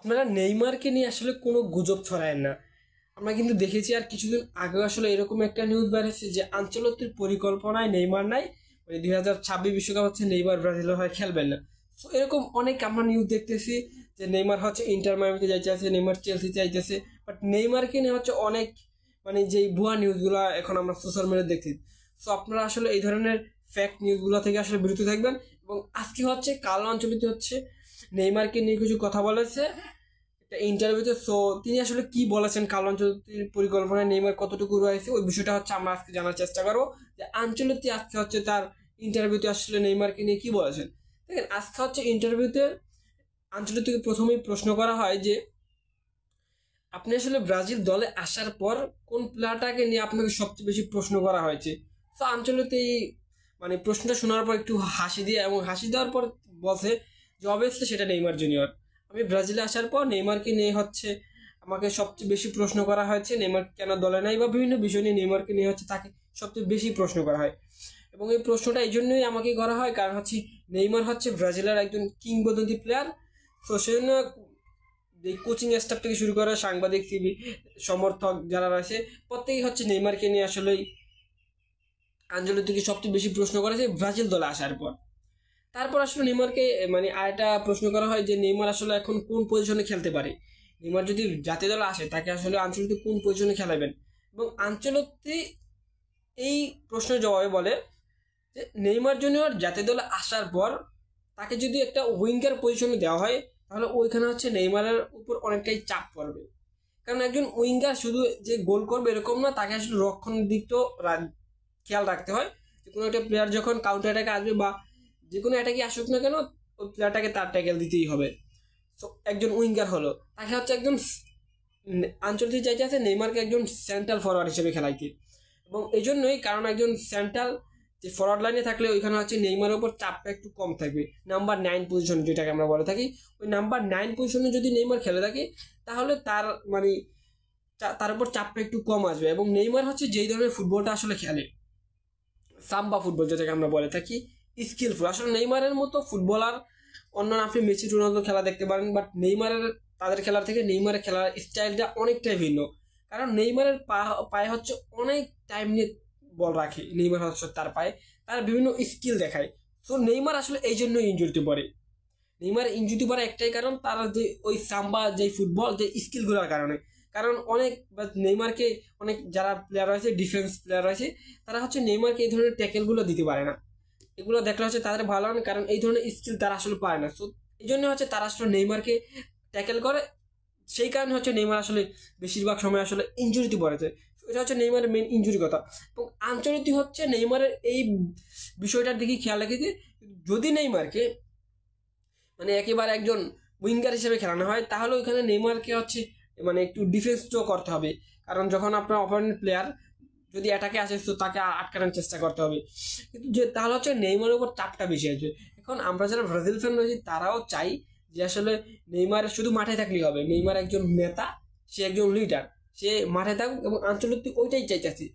আপনারা নেইমারকে নিয়ে আসলে কোনো গুজব ছড়ায়েন না। আমরা কিন্তু দেখেছি আর কিছুদিন আগে আসলে এরকম একটা নিউজ বের হয়েছে যে আনচেলত্তির পরিকল্পনায় নেইমার নাই, মানে 2026 বিশ্বকাপ হচ্ছে নেইমার ব্রাজিলের হয়ে খেলবেন না। তো এরকম অনেক আমরা নিউজ দেখতেছি যে নেইমার হচ্ছে ইন্টার মায়ামিতে যাইতেছে, নেইমার চেলসি চাইতেছে, বাট নেইমারকে নিয়ে হচ্ছে অনেক মানে যেই ভুয়া নিউজগুলো এখন আমরা সোশ্যাল মিডিয়া দেখছি। সো আপনারা আসলে এই ধরনের ফ্যাক্ট নিউজগুলো থেকে আসলে বিরত থাকবেন। এবং আজকে হচ্ছে কার্লো আনচেলত্তি হচ্ছে নেইমারকে নিয়ে কিছু কথা বলেছে একটা ইন্টারভিউতে। সো তিনি আসলে কি বলেছেন, কার্লো আনচেলত্তির পরিকল্পনায় নেইমার কতটুকু রয়েছে, ওই বিষয়টা হচ্ছে আমরা আজকে জানার চেষ্টা করবো যে আনচেলত্তি আজকে হচ্ছে তার ইন্টারভিউতে আসলে নেইমারকে নিয়ে কি বলেছেন। দেখেন, আজকে হচ্ছে ইন্টারভিউতে আনচেলত্তিকে প্রথমেই প্রশ্ন করা হয় যে আপনি আসলে ব্রাজিল দলে আসার পর কোন প্লেয়ারটাকে নিয়ে আপনাকে সবচেয়ে বেশি প্রশ্ন করা হয়েছে। তো আনচেলত্তি মানে প্রশ্নটা শোনার পর একটু হাসি দিয়ে এবং হাসি দেওয়ার পর বলছে যে অবভিয়াসলি সেটা নেইমার জুনিয়র। আমি ব্রাজিলে আসার পর নেইমারকে নিয়ে হচ্ছে আমাকে সবচেয়ে বেশি প্রশ্ন করা হয়েছে, নেইমার কেন দলে নাই বা বিভিন্ন বিষয় নিয়ে নেইমারকে নিয়ে হচ্ছে তাকে সবচেয়ে বেশি প্রশ্ন করা হয়। এবং এই প্রশ্নটা এই জন্যই আমাকে করা হয় কারণ হচ্ছে নেইমার হচ্ছে ব্রাজিলের একজন কিংবদন্তি প্লেয়ার। তো সেজন্য যে কোচিং স্টাফ থেকে শুরু করে সাংবাদিক সমর্থক যারা রয়েছে প্রত্যেকেই হচ্ছে নেইমারকে নিয়ে আসলেই আনচেলত্তিকে সবচেয়ে বেশি প্রশ্ন করেছে ব্রাজিল দলে আসার পর। তারপর আসলে নেইমারকে মানে আরেকটা প্রশ্ন করা হয় যে নেইমার আসলে এখন কোন পজিশনে খেলতে পারে, নেইমার যদি জাতীয় দলে আসে তাকে আসলে আনচেলত্তি কোন পজিশনে খেলাবেন। এবং আনচেলত্তি এই প্রশ্নের জবাবে বলে যে নেইমার জুনিয়র জাতীয় দলে আসার পর তাকে যদি একটা উইঙ্গার পজিশনে দেওয়া হয় তাহলে ওইখানে হচ্ছে নেইমারের উপর অনেকটাই চাপ পড়বে। কারণ একজন উইঙ্গার শুধু যে গোল করবে এরকম না, তাকে আসলে রক্ষণের দিকটাও খেয়াল রাখতে হয় যে কোনো একটা প্লেয়ার যখন কাউন্টার অ্যাটাকে আসবে বা যে কোনো অ্যাটাকে আসুক না কেন ওই প্লেয়ারটাকে তার ট্যাকেল দিতেই হবে। তো একজন উইঙ্গার হলো তাকে হচ্ছে একজন আনচেলত্তি চাইতে আছে নেইমারকে একজন সেন্ট্রাল ফরওয়ার্ড হিসেবে খেলাইতে। এবং এই জন্যই কারণ একজন সেন্ট্রাল যে ফরওয়ার্ড লাইনে থাকলে ওইখানে হচ্ছে নেইমারের উপর চাপটা একটু কম থাকবে। নাম্বার 9 পজিশন যেটাকে আমরা বলে থাকি, ওই নাম্বার 9 পজিশনে যদি নেইমার খেলে থাকে তাহলে তার মানে তার উপর চাপটা একটু কম আসবে। এবং নেইমার হচ্ছে যেই ধরনের ফুটবলটা আসলে খেলে, সাম্বা ফুটবল যেটাকে আমরা বলে থাকি, স্কিলফুল। আসলে নেইমারের মতো ফুটবলার অন্যান্য আপনি মেসি রোনালদো খেলা দেখতে পারেন, বাট নেইমারের তাদের খেলার থেকে নেইমারের খেলার স্টাইলটা অনেকটাই ভিন্ন। কারণ নেইমারের পায়ে হচ্ছে অনেক টাইম নিয়ে বল রাখে, নেইমার হচ্ছে তার পায়ে তার বিভিন্ন স্কিল দেখায়। সো নেইমার আসলে এই জন্য ইনজুরিতে পড়ে। নেইমার ইনজুরি পড়ার একটাই কারণ তার যে ওই সাম্বা যে ফুটবল যে স্কিলগুলোর কারণে। কারণ অনেক নেইমারকে অনেক যারা প্লেয়ার রয়েছে ডিফেন্স প্লেয়ার রয়েছে তারা হচ্ছে নেইমারকে এই ধরনের ট্যাকেলগুলো দিতে পারে না। এগুলো দেখলে হচ্ছে তাদের ভালো হয়, কারণ এই ধরনের স্কিল তারা আসলে পায় না। সো এই জন্য হচ্ছে তারা আসলে নেইমারকে ট্যাকেল করে, সেই কারণে হচ্ছে নেইমার আসলে বেশিরভাগ সময় আসলে ইনজুরিতে পড়েছে। এটা হচ্ছে নেইমারের মেন ইনজুরি কথা। এবং আনচেলত্তি হচ্ছে নেইমারের এই বিষয়টার দিকে খেয়াল রেখেছে, যদি নেইমারকে মানে একেবারে একজন উইঙ্গার হিসেবে খেলানো হয় তাহলে ওইখানে নেইমারকে হচ্ছে মানে একটু ডিফেন্সও করতে হবে। কারণ যখন আপনার অপোনেন্ট প্লেয়ার যদি অ্যাটাকে আসে তো তাকে আটকানোর চেষ্টা করতে হবে, কিন্তু যে তাহলে হচ্ছে নেইমারের উপর চাপটা বেশি আসবে। এখন আমরা যারা ব্রাজিল ফ্যান রয়েছি তারাও চাই যে আসলে নেইমার শুধু মাঠে থাকলেই হবে, নেইমার একজন নেতা, সে একজন লিডার, সে মাঠে থাকুক। এবং আনচেলত্তি ওইটাই চাইতেছি।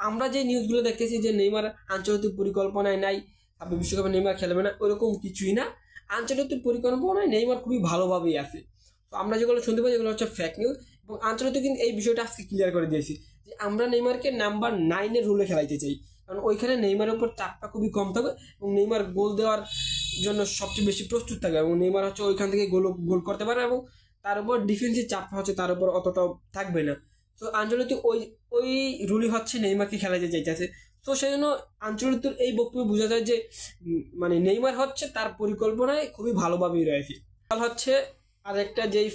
আমরা যে নিউজগুলো দেখতেছি যে নেইমার আনচেলত্তির পরিকল্পনায় নাই, বিশ্বকাপে নেইমার খেলবে না, ওরকম কিছুই না। আনচেলত্তির পরিকল্পনায় নেইমার খুবই ভালোভাবেই আছে। তো আমরা যেগুলো শুনতে পাই যেগুলো হচ্ছে ফেক নিউজ। এবং আনচেলত্তি কিন্তু এই বিষয়টা আজকে ক্লিয়ার করে দিয়েছি যে আমরা নেইমারকে নাম্বার 9-এর রুলে খেলাইতে চাই, কারণ ওইখানে নেইমারের উপর চাপটা খুবই কম থাকবে এবং নেইমার গোল দেওয়ার জন্য সবচেয়ে বেশি প্রস্তুত থাকবে। এবং নেইমার হচ্ছে ওইখান থেকে গোল করতে পারে এবং তার উপর ডিফেন্সিভ চাপটা হচ্ছে তার উপর অতটাও থাকবে না। তো আনচেলত্তি ওই ওই রুলই হচ্ছে নেইমারকে খেলাইতে চাইতেছে। তো সেই জন্য আনচেলত্তির এই বক্তব্যে বোঝা যায় যে মানে নেইমার হচ্ছে তার পরিকল্পনায় খুবই ভালোভাবেই রয়েছে। হচ্ছে আর একটা যেই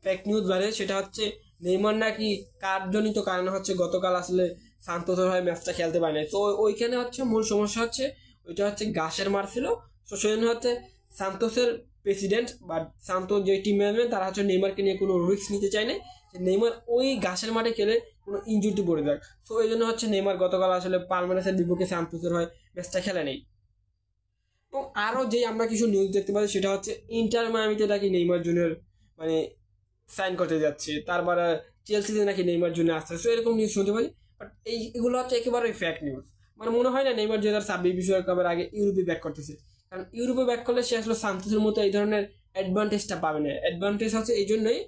ফেক নিউজ বাড়ে সেটা হচ্ছে নেইমার নাকি কার্ডজনিত কারণে হচ্ছে গতকাল আসলে সান্তোসের হয়ে ম্যাচটা খেলতে পারে না। তো ওইখানে হচ্ছে মূল সমস্যা হচ্ছে ওইটা হচ্ছে ঘাসের মার ছিল। তো সেই জন্য হচ্ছে সান্তোসের প্রেসিডেন্ট বা সান্তোস যে টিম ম্যানেজমেন্ট তারা হচ্ছে নেইমারকে নিয়ে কোনো রিস্ক নিতে চায় না যে নেইমার ওই ঘাসের মাঠে খেলে কোনো ইনজুরিতে পড়ে যাক। তো এই জন্য হচ্ছে নেইমার গতকাল আসলে পালমেরাসের বিপক্ষে সান্তোসের হয়ে ম্যাচটা খেলে নেই। এবং আরও যেই আমরা কিছু নিউজ দেখতে পাচ্ছি সেটা হচ্ছে ইন্টার মায়ামিতে নাকি নেইমার জুনিয়র মানে সাইন করতে যাচ্ছে, তারপরে চেলসিতে নাকি নেইমার জন্য আসছে। সো এরকম নিউজ শুনতে পাই, বাট এগুলো হচ্ছে একেবারে ফেক নিউজ। মানে মনে হয় না নেইমার 2026 বিশ্বকাপের আগে ইউরোপে ব্যাক করতেছে, কারণ ইউরোপে ব্যাক করলে সে আসলে সান্তোসের মতো এই ধরনের অ্যাডভান্টেজটা পাবে না। অ্যাডভান্টেজ হচ্ছে এই জন্যই,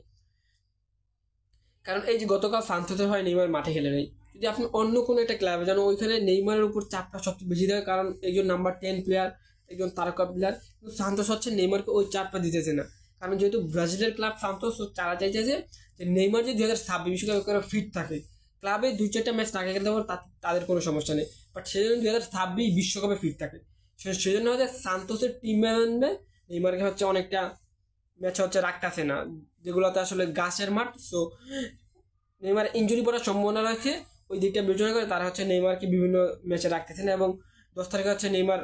কারণ এই যে গতকাল সান্তোসের হয় নেইমার মাঠে খেলে নেই, যদি আপনি অন্য কোনো একটা ক্লাবে যান ওইখানে নেইমারের উপর চাপটা সবচেয়ে বেশি দেয়, কারণ একজন নাম্বার 10 প্লেয়ার, একজন তারকা প্লেয়ার। কিন্তু সান্তোস হচ্ছে নেইমারকে ওই চাপটা দিতেছে না, কারণ যেহেতু ব্রাজিলের ক্লাব সান্তোস, তারা চাইছে যে নেইমার যে 2026 বিশ্বকাপে ফিট থাকে, ক্লাবে 2-4টা ম্যাচ না খেলতে পারে তাদের কোনো সমস্যা নেই, বাট সেই জন্য 2026 বিশ্বকাপে ফিট থাকে। সেই জন্য হচ্ছে সান্তোসের টিম ম্যানেজমেন্ট নেইমারকে হচ্ছে অনেকটা ম্যাচ হচ্ছে রাখতেছে না, যেগুলোতে আসলে গাছের মাঠ। সো নেইমার ইনজুরি পড়ার সম্ভাবনা রয়েছে, ওই দিকটা বিবেচনা করে তারা হচ্ছে নেইমারকে বিভিন্ন ম্যাচে রাখতেছে না, এবং 10 তারিখে হচ্ছে নেইমার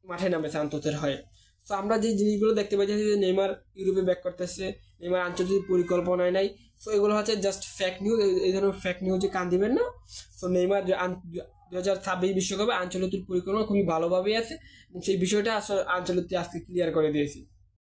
মাঠে নামে সান্তোসের হয়ে। সো আমরা যে জিনিসগুলো দেখতে পাচ্ছি যে নেইমার ইউরোপে ব্যাক করতেছে, নেইমার আন্তর্জাতিক পরিকল্পনায় নাই। সো এগুলো হচ্ছে জাস্ট ফেক নিউজ, এই ধরনের ফেক নিউজে কান দিবেন না। সো নেইমার 2026 বিশ্বকাপে আঞ্চলিক পরিকল্পনা খুবই ভালোভাবেই আছে, এবং সেই বিষয়টা আসলে আঞ্চলিক আজকে ক্লিয়ার করে দিয়েছি।